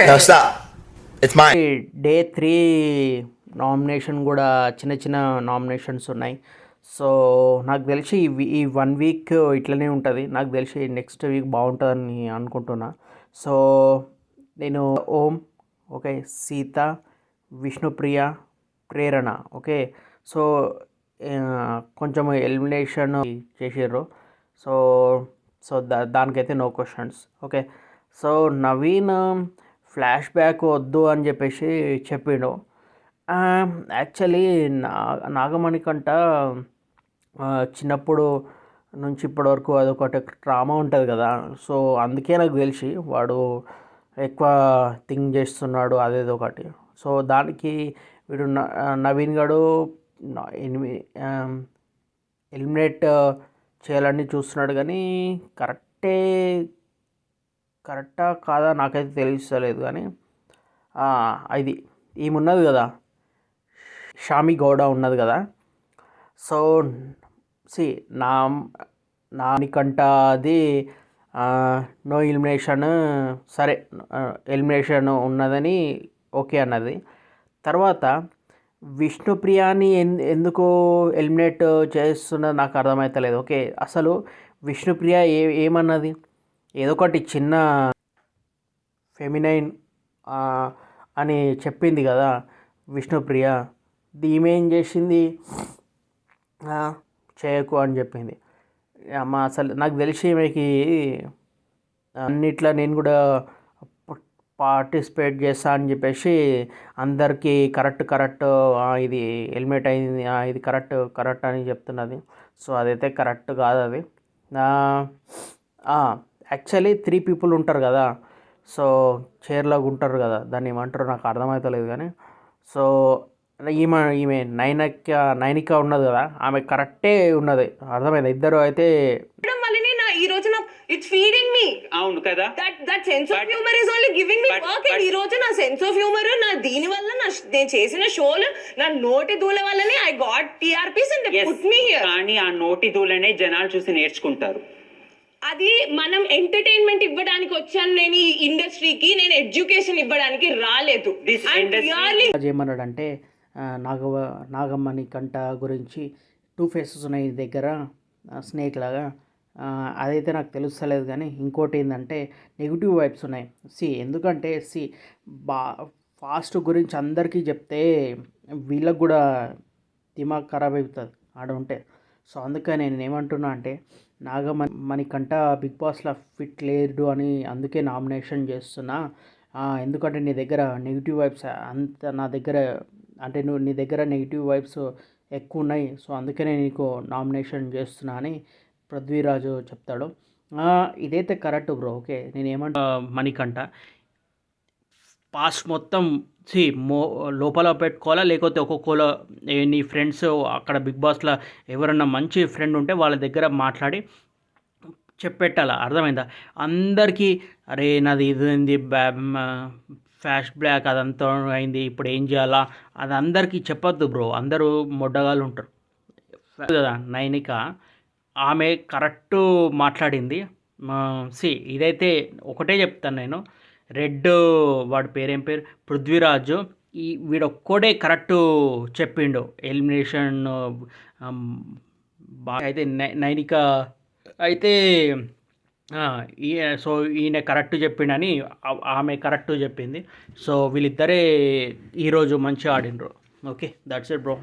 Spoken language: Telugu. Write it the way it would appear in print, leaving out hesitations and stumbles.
No, stop. It's mine. Day 3 nomination కూడా చిన్న చిన్న నామినేషన్స్ ఉన్నాయి. సో నాకు తెలిసి ఈ 1 వీక్ ఇట్లనే ఉంటుంది. నాకు తెలిసి నెక్స్ట్ వీక్ బాగుంటుందని అనుకుంటున్నా. సో నేను Om, okay, Sita, Vishnupriya, Prerana, okay. So కొంచెం ఎలిమినేషన్ చేసారు. సో సో దానికైతే no questions, okay. So Naveen flashback వద్దు అని చెప్పేసి చెప్పిండు. యాక్చువల్లీ నాగమణి కంట చిన్నప్పుడు నుంచి ఇప్పటివరకు అదొకటి డ్రామా ఉంటుంది కదా. సో అందుకే నాకు తెలిసి వాడు ఎక్కువ థింక్ చేస్తున్నాడు అదేదో ఒకటి. సో దానికి వీడు నవీన్ గడు ఎలిమినేట్ చేయాలని చూస్తున్నాడు, కానీ కరెక్టా కాదా నాకైతే తెలుస్తలేదు. కానీ ఇది ఈమె కదా, షామి గౌడ ఉన్నది కదా. సో సి నానికంట అది నో ఎలిమినేషన్, సరే ఎలిమినేషన్ ఉన్నదని ఓకే అన్నది. తర్వాత విష్ణుప్రియాని ఎందుకు ఎలిమినేట్ చేస్తున్నది నాకు అర్థమవుతలేదు. ఓకే, అసలు విష్ణుప్రియ ఏమన్నది? ఏదో ఒకటి చిన్న ఫెమినైన్ అని చెప్పింది కదా విష్ణుప్రియ. ఈమె ఏం చేసింది? చేయకు అని చెప్పింది. అమ్మ అసలు నాకు తెలిసి ఈమెకి అన్నిట్లో నేను కూడా పార్టిసిపేట్ చేస్తా అని చెప్పేసి అందరికీ కరెక్ట్ ఇది ఎలిమినేట్ అయింది, ఇది కరెక్ట్ అని చెప్తున్నది. సో అదైతే కరెక్ట్ కాదు. అది యాక్చువల్లీ 3 పీపుల్ ఉంటారు కదా. సో చైర్లాగా ఉంటారు కదా, దాన్ని ఏమంటారు నాకు అర్థమవుతలేదు. కానీ సో ఈమె నైనిక ఉన్నది కదా, ఆమె కరెక్టే ఉన్నది, అర్థమైంది. ఇద్దరు అయితే ఈ రోజు ఇట్స్ ఫీడింగ్ మీ. అవును కదా, that sense of humour is only giving me work. And ఈ రోజు నా సెన్స్ ఆఫ్ హ్యూమర్ నా దీని వల్ల నేను చేసిన షోలు నా నోటి దూల వల్లనే I got TRPs and put me here. కానీ ఆ నోటి దూలనే జనాలు చూసి నేర్చుకుంటారు. అది మనం ఎంటర్టైన్మెంట్ ఇవ్వడానికి వచ్చాను నేను ఈ ఇండస్ట్రీకి, నేను ఎడ్యుకేషన్ ఇవ్వడానికి రాలేదు. ఏమన్నాడంటే నాగమ్మని కంట గురించి 2 ఫేసెస్ ఉన్నాయి దగ్గర, స్నేక్ లాగా. అదైతే నాకు తెలుస్తలేదు. కానీ ఇంకోటి ఏంటంటే నెగిటివ్ వైబ్స్ ఉన్నాయి. ఎందుకంటే ఫాస్ట్ గురించి అందరికీ చెప్తే వీళ్ళకి కూడా దిమాగ్ ఖరాబ్ అవుతుంది ఆడ ఉంటే. సో అందుకని నేను ఏమంటున్నా అంటే నాగమణి కంట బిగ్ బాస్లో ఫిట్ లేడు అని అందుకే నామినేషన్ చేస్తున్నా. ఎందుకంటే నీ దగ్గర నెగిటివ్ వైబ్స్ అంత నా దగ్గర అంటే నీ దగ్గర నెగిటివ్ వైబ్స్ ఎక్కువ ఉన్నాయి. సో అందుకనే నీకు నామినేషన్ చేస్తున్నా అని పృథ్వీరాజు చెప్తాడు. ఇదైతే కరెక్ట్ బ్రో, ఓకే. నేను ఏమంటా మణికంఠ పాస్ట్ మొత్తం లోపల పెట్టుకోవాలా, లేకపోతే ఒక్కొక్కలో నీ ఫ్రెండ్స్ అక్కడ బిగ్ బాస్లో ఎవరన్నా మంచి ఫ్రెండ్ ఉంటే వాళ్ళ దగ్గర మాట్లాడి చెప్పెట్టాలా, అర్థమైందా? అందరికీ అరే నాది ఇది అయింది, ఫ్లాష్ బ్యాక్ అదంతా అయింది, ఇప్పుడు ఏం చేయాలా అది అందరికీ చెప్పొద్దు బ్రో. అందరూ మొడ్డగాళ్ళు ఉంటారు కదా. నైనిక ఆమె కరెక్ట్ మాట్లాడింది. ఇదైతే ఒకటే చెప్తాను నేను, రెడ్ వాడి పేరేం పేరు పృథ్వీరాజు, వీడొక్కడే కరెక్ట్ చెప్పిండు ఎలిమినేషన్. అయితే నైనిక అయితే సో ఈయన కరెక్ట్ చెప్పిండని ఆమె కరెక్ట్ చెప్పింది. సో వీళ్ళిద్దరే ఈరోజు మంచిగా ఆడినరు. Okay, that's it bro.